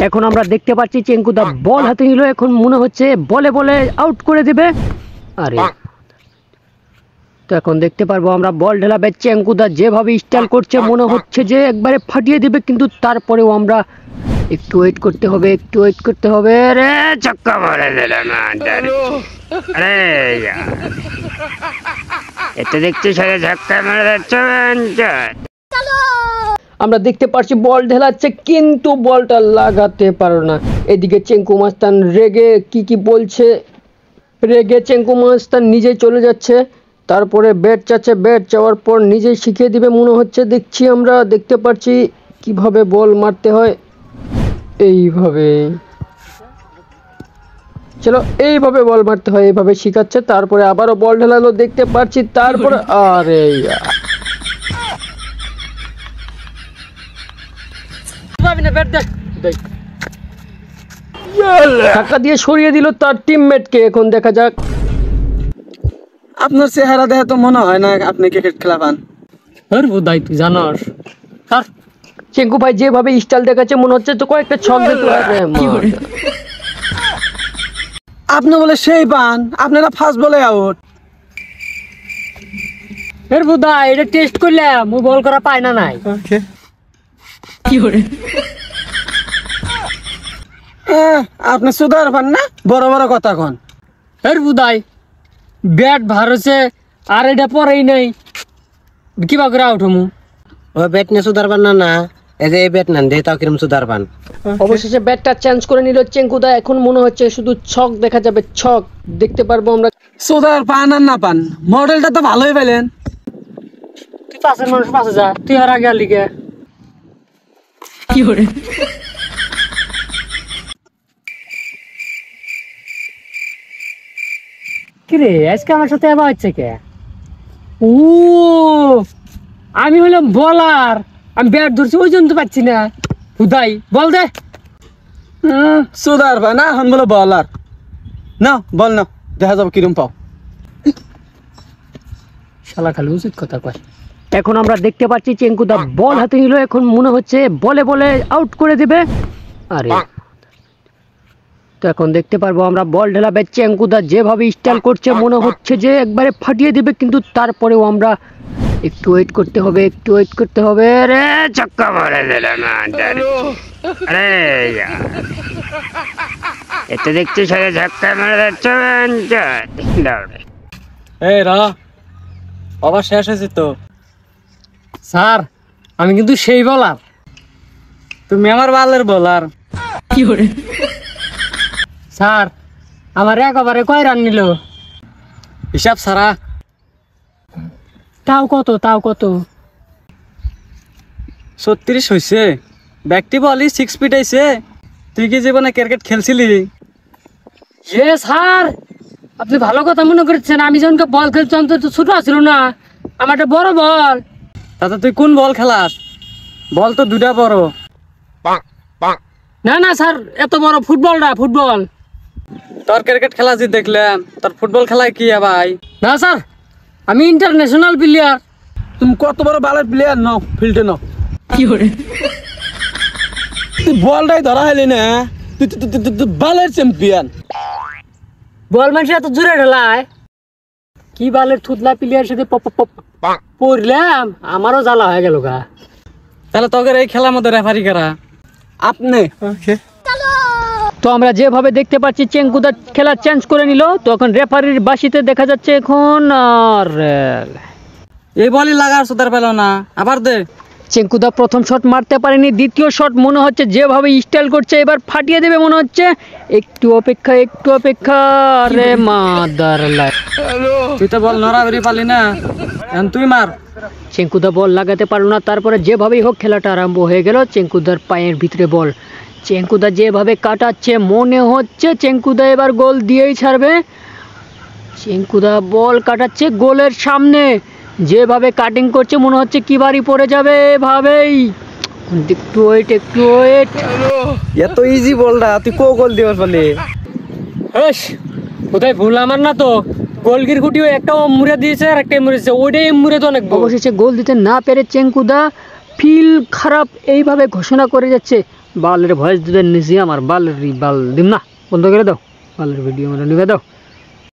এখন আমরা দেখতে পাচ্ছি চেঙ্কুদা বল হাতে নিল, এখন মনে হচ্ছে বলে বলে আউট করে দেবে। আরে তো এখন দেখতে পারবো আমরা বল ঢেলাবে, চেঙ্কুদা যেভাবে স্টাইল করছে মনে হচ্ছে যে একবারে ফাটিয়ে দিবে, কিন্তু তারপরেও আমরা একটু ওয়েট করতে হবে, একটু ওয়েট করতে হবে। রে ছক্কা মারে দিল না, আরে এটা দেখছি সাথে ধাক্কা মারা যাচ্ছে। আমরা দেখতে পাচ্ছি বল ঢেলাচ্ছে কিন্তু বলটা লাগাতে পারো না। এদিকে চেঙ্কু মাস্তান রেগে কি বলছে, রেগে চেঙ্কু মাস্তান নিজেই চলে যাচ্ছে, তারপরে ব্যাট চাচ্ছে, ব্যাট চাওয়ার পর নিজেই শিখিয়ে দিবে মনে হচ্ছে। দেখছি আমরা দেখতে পাচ্ছি কিভাবে বল মারতে হয়, এইভাবে চলো এইভাবে বল মারতে হয়, এইভাবে শিখাচ্ছে। তারপরে আবারও বল ঢেলালো দেখতে পাচ্ছি, তারপরে আরে ধাক্কা দিয়ে সরিয়ে দিল তার টিমমেটকে। এখন দেখা যাক। আপনার চেহারা দেখে তো মনে হয় না আপনি ক্রিকেট খেলা পান। বোধাই তুই জানাস চেঙ্কু ভাই যেভাবে স্টাইল দেখাচ্ছে মনে হচ্ছে তো কয়েকটা ছক দিতে। আপনি বলে সেই পান, আপনারা ফার্স্ট বলে আউট। বোধা এটা টেস্ট করলাম, ও বল করা পায় না নাই। আপনি সুদার পান না, বড় বড় কথা কন। বোধাই ব্যাট ভারছে আর এটা পরেই নাই, কিবা করে আউট হমু। ও ব্যাট নিয়ে সুদার পান না, এই যে এই ব্যাট নেন দে তাও কিরম সুদার পান। অবশেষে ব্যাটটা চেঞ্জ করে নিল চেঙ্কুদা। এখন মনে হচ্ছে শুধু ছক দেখা যাবে, ছক দেখতে পারবো আমরা। সুদার পান আর না পান, মডেলটা তো ভালোই পেলেন। তুই পাশের মানুষ পাশে যা, তুই আর আগে লিগে কি করে। কিরে আজকে আমার সাথে এবার হচ্ছে কে? ও আমি হলাম বলার, আমি ব্যাট ধরছি ওই জন্য তো পাচ্ছি না। হুদাই বল দে। সুদার পান না, এখন বলে বলার না, বল না, দেখা যাবো কিরম পাও। শালা খালি উচিত কথা কয়। এখন আমরা দেখতে পাচ্ছি চেঙ্কুদা বল হাতে নিল, এখন মনে হচ্ছে বলে বলে আউট করে দেবে। আরে তো এখন দেখতে পারবো আমরা বল ঢেলাবে, চেঙ্কুদা যেভাবে স্টাইল করছে মনে হচ্ছে যে একবারে ফাটিয়ে দিবে, কিন্তু তারপরেও আমরা একটু ওয়েট করতে হবে, একটু ওয়েট করতে হবে। রে ছক্কা মারে দিল না, আরে এটা দেখছি সাথে ধাক্কা মারা যাচ্ছে। এই রা আবার শেষ হয়েছে তো। স্যার আমি কিন্তু সেই বলার। তুমি আমার বালের বলার। কি করে স্যার আমার একেবারে কয় রান নিল? হিসাব সারা। তাও কত, তাও কত? 36 হয়েছে। ব্যাকটি বলি 6 ফিট আইছে। তুই কি জীবনে ক্রিকেট খেলছিলি? স্যার আপনি ভালো কথা মনে করছেন। আমি যখন বল খেলছিলাম তো ছোট ছিল না, আমার একটা বড় বল। তাতে তুই কোন বল খেলাস? বল তো দুটা বড়। না না স্যার এত বড় ফুটবল না, ফুটবল। তোর ক্রিকেট খেলা যে দেখলাম, তোর ফুটবল খেলায় কি ভাই? না স্যার আমি ইন্টারন্যাশনাল প্লেয়ার। তুমি কত বড় বালের প্লেয়ার নাও, ফিল্ডে নাও। কি করে তুই বলটাই ধরা হইলি না, তুই বালের চ্যাম্পিয়ন। বল মানুষ এত জোরে ঢেলায়, কি বালের থুতলা প্লেয়ার সাথে পড়লাম, আমারও জ্বালা হয়ে গেল গা। তাহলে তোকে এই খেলার মধ্যে রেফারি করা আপনি। তো আমরা যেভাবে দেখতে পাচ্ছি চেঙ্কুদা খেলা চেঞ্জ করে নিল, তো এখন রেফারির বাসিতে দেখা যাচ্ছে এখন এই বলই লাগার সুদার পেল না, আবার দে। চেঙ্কুদা প্রথম শট মারতে পারেনি, দ্বিতীয় শট মনে হচ্ছে যেভাবে স্টাইল করছে এবার ফাটিয়ে দেবে মনে হচ্ছে। একটু অপেক্ষা, একটু অপেক্ষা। রে মাদার লাই, তুই তো বল নড়াবড়ি পারলি না, এখন তুই মার। চেঙ্কুদা বল লাগাতে পারলো না, তারপরে যেভাবেই হোক খেলাটা আরম্ভ হয়ে গেল। চেঙ্কুদার পায়ের ভিতরে বল, চেঙ্কুদা যেভাবে কাটাচ্ছে মনে হচ্ছে চেঙ্কুদা এবার গোল দিয়েই ছাড়বে। চেঙ্কুদা বল কাটাচ্ছে গোলের সামনে, যেভাবে কাটিং করছে মনে হচ্ছে কি বাড়ি পড়ে যাবে। এভাবেই একটু ওয়েট, একটু ওয়েট। এত ইজি বলটা তুই কো গোল দিবার পারলি? কোথায় ভুল আমার না তো, গোলগির গুটিও একটা মুড়ে দিয়েছে আর একটা মুড়েছে, ওইটাই মুড়ে তো অনেক। অবশেষে গোল দিতে না পেরে চেঙ্কুদা ফিল খারাপ এইভাবে ঘোষণা করে যাচ্ছে। বালের ভয়েস দিবেন নিছি আমার বালের বাল দিম না বন্ধ করে দাও বালের ভিডিও মানে নিবে দাও